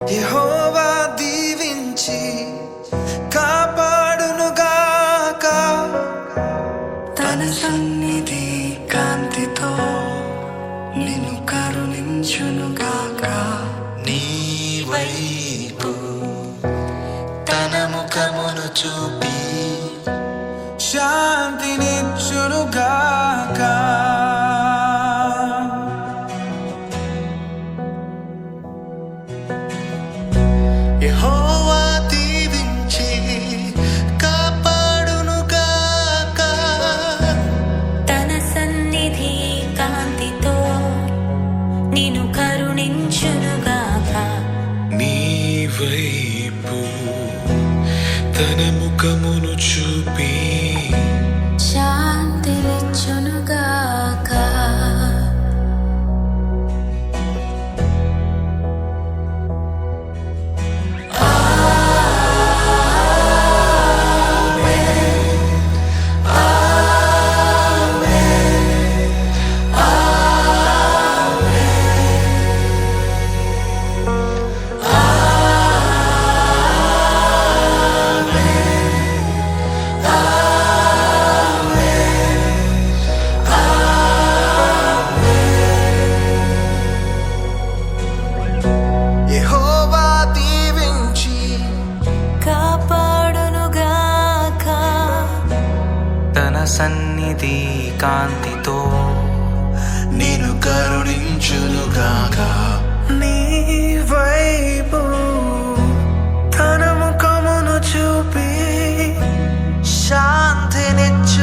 యెహోవా దీవించి కాపాడునుగాక, తన సన్నిధి కాంతితో నిన్ను కరుణించునుగాక. నీ వైపు తన ముఖమును చూపి శాంతినిచ్చునుగాక. యెహోవా దీవించి కాపాడునుగాక, తన సన్నిధి కాంతితో నిన్ను కరుణించునుగాక. నీ వైపు తన ముఖమును చూపి శాంతినిచ్చునుగాక. యెహోవా దీవించి కాపాడునుగాక, తన సన్నిధి కాంతితో నిన్ను కరుణించునుగాక. నీ వైపు తన ముఖమును చూపి శాంతినిచ్చునుగాక.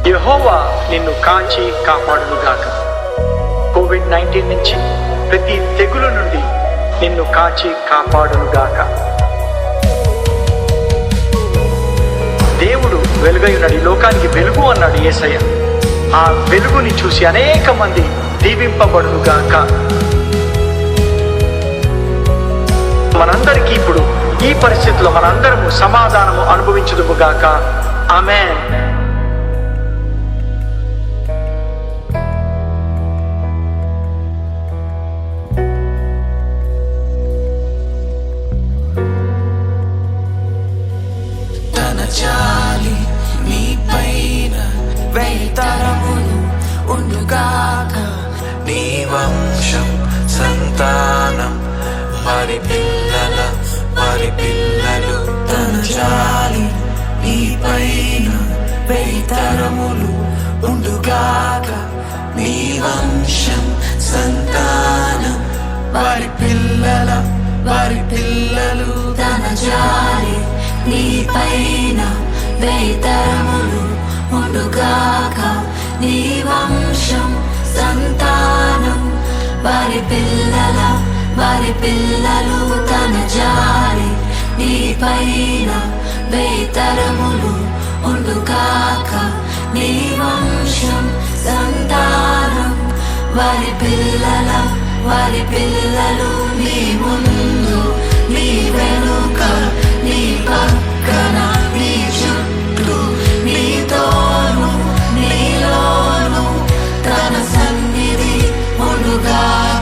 యెహోవా నిన్ను కాచి కాపాడునుగాక. కోవిడ్-19 నుంచి ప్రతి తెగులు నుండి నిన్ను కాచి కాపాడునుగాక. దేవుడు వెలుగైనడు, ఈ లోకానికి వెలుగు అన్నాడు యేసయ్య. ఆ వెలుగుని చూసి అనేక మంది దీవింపబడునుగాక. మనందరికీ ఇప్పుడు ఈ పరిస్థితిలో మనందరము సమాధానము అనుభవించుదుముగాక. ఆమేన్. తన జాలి నీ పైన వెయ్యితరములు ఉండుగాక. నీ వంశం సంతానం వారి పిల్లలు తన జాలి నీ పైన వెయ్యితరములు ఉండుగాక. నీ వంశం సంతానం వారి పిల్లలు తన జాలి నీ పైన వెయ్యితరములు ఉండుగాక. నీ వంశం సంతానం వారి పిల్లలు తన జాలి నీ పైన వెయ్యితరములు ఉండుగాక. నీ వంశం సంతానం వారి పిల్లలు నీ ముందు నీ వెనుక నీ పక్కన నీ చుట్టూ నీతోను నీలోను తన సన్నిధి ఉండుగాక.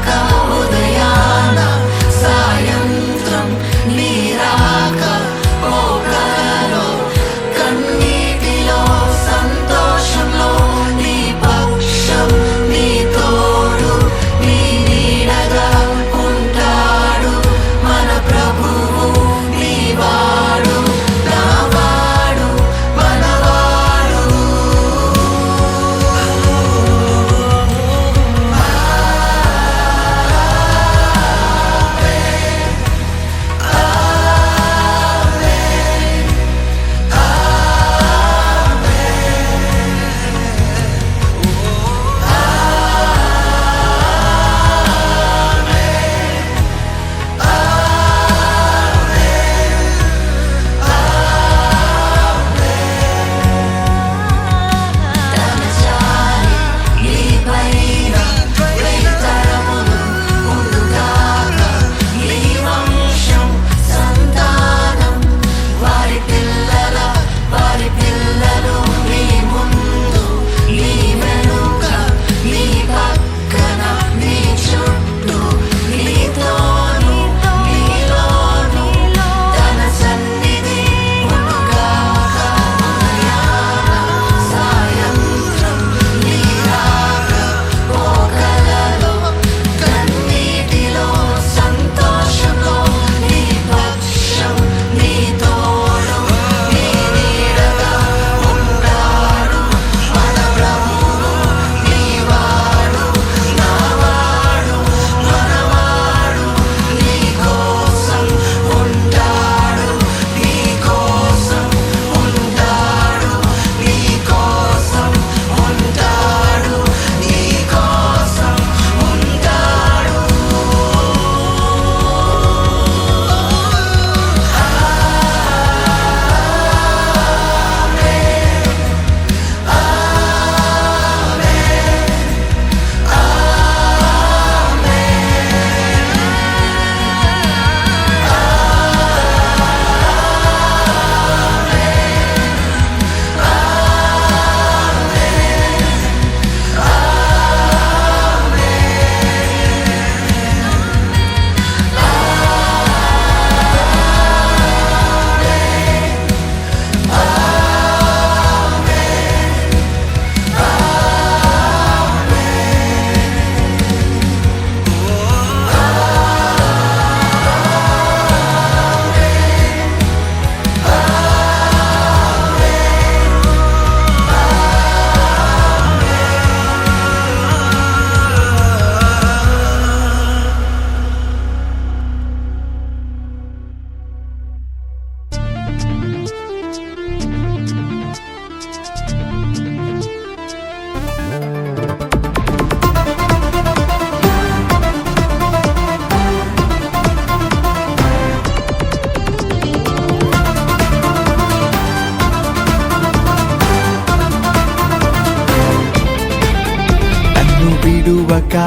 విడువక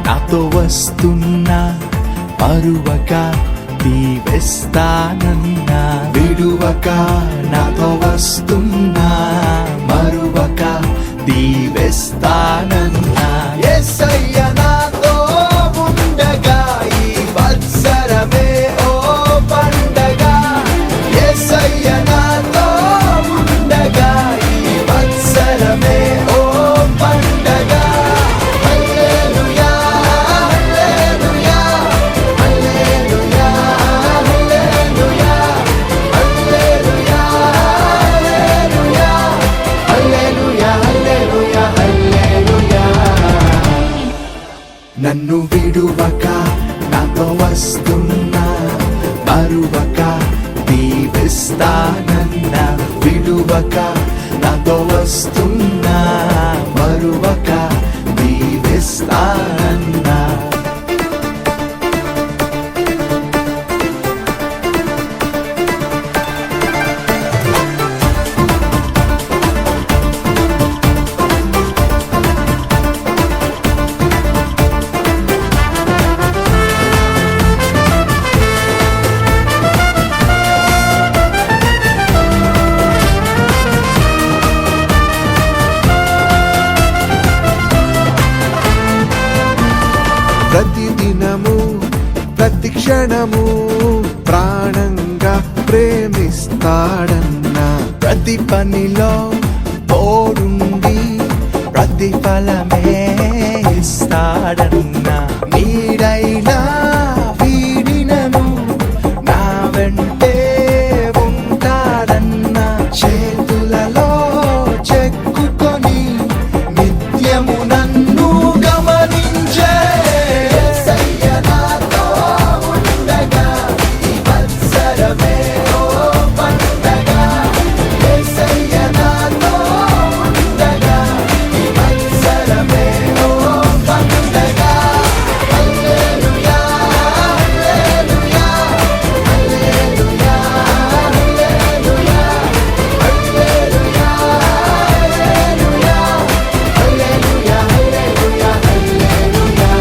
నాతో వస్తున్నా మరువక దీవిస్తానన్నా విడువక నాతో వస్తున్నా మరువక దీవిస్తానన్నా యేసయ్య నాతో ఉండగా ఈ వత్సరమే ఓ పండగ యేసయ్య నాతో ఉండగా ఈ వత్సరమే ఓ పండగ హల్లెలూయా హల్లెలూయా హల్లెలూయా హల్లెలూయా హల్లెలూయా హల్లెలూయా హల్లెలూయా హల్లెలూయా నన్ను విడువక నాతో వస్తున్నా మరువక దీవిస్తానన్నా విడువక నాతో వస్తున్నా మరువక దీవిస్తానన్నా ప్రతిదినము ప్రతి క్షణము ప్రాణంగా ప్రేమిస్తాడన్నా ప్రతి పనిలో తోడుండి ప్రతిఫలమే ఇస్తాడన్నా నీడైనా వీడినను నా వెంటే ఉంటాడన్నా చేతులలో చెక్కుకొని నిత్యము నన్ను గమనించే యేసయ్య నాతో ఉండగా ఈ వత్సరమే ఓ పండగ యేసయ్య నాతో ఉండగా ఈ వత్సరమే ఓ పండగ హల్లెలూయా హల్లెలూయా హల్లెలూయా హల్లెలూయా హల్లెలూయా హల్లెలూయా హల్లెలూయా హల్లెలూయా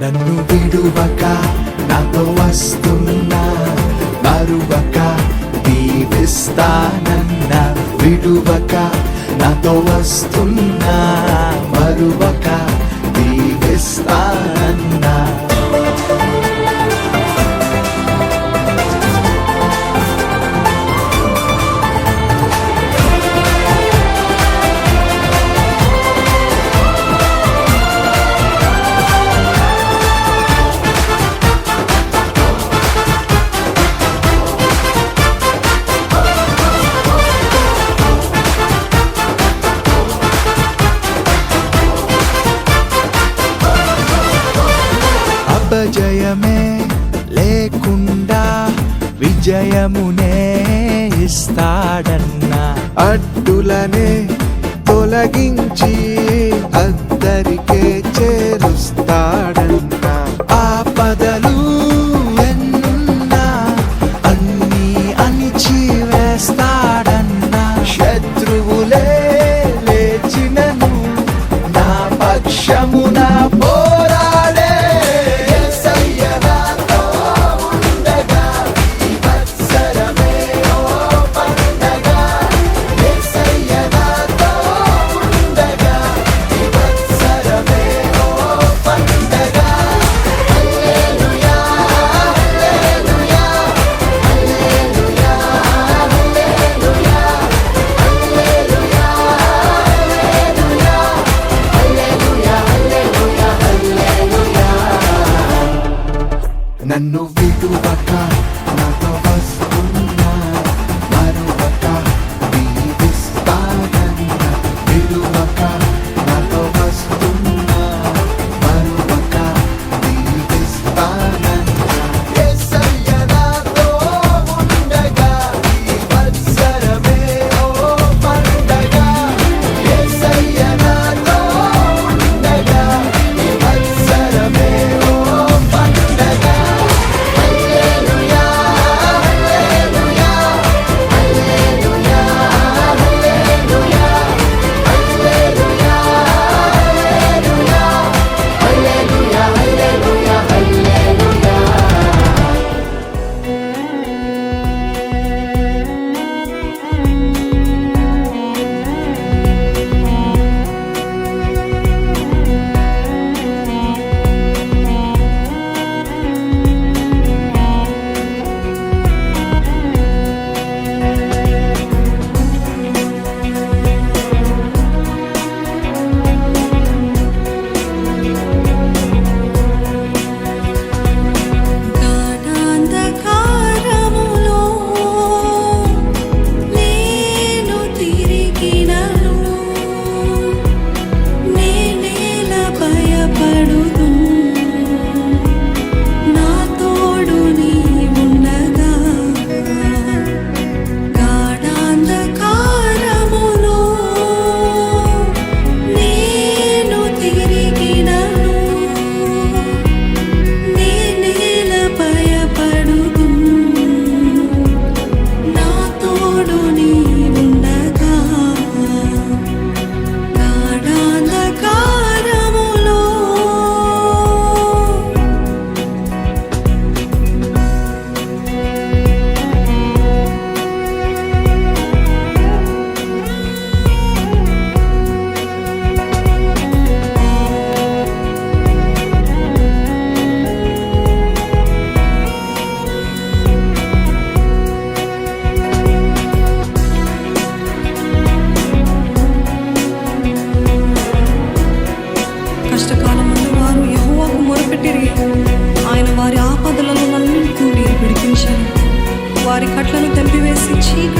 నన్ను విడువక నాతో వస్తున్నా మరువక దీవిస్తానన్నా విడువక నాతో వస్తున్నా మరువక దీవిస్తానన్నా అపజయమే లేకుండా విజయమునే ఇస్తాడన్నా అడ్డులనే తొలగించి అద్దరికే చేరుస్తాడన్నా ఆపదలు ఎన్నున్నా అన్నీ అణిచి వేస్తాడన్నా శత్రువులే లేచినను నా పక్షమున పోరాడే యేసయ్య నాతో ఉండగా ఈ వత్సరమే ఓ పండగ యేసయ్య నాతో ఉండగా ఈ వత్సరమే ఓ పండగ హల్లెలూయా హల్లెలూయా హల్లెలూయా హల్లెలూయా హల్లెలూయా హల్లెలూయా హల్లెలూయా హల్లెలూయా నన్ను విడువక నాతో వస్తున్నా మరువక దీవిస్తానన్నా విడువక నాతో వస్తున్నా మరువక దీవిస్తానన్నా యేసయ్య నాతో ఉండగా ఈ వత్సరమే ఓ పండగ యేసయ్య నాతో ఉండగా ఈ వత్సరమే ఓ పండగ హల్లెలూయా కలిసి చిగురించే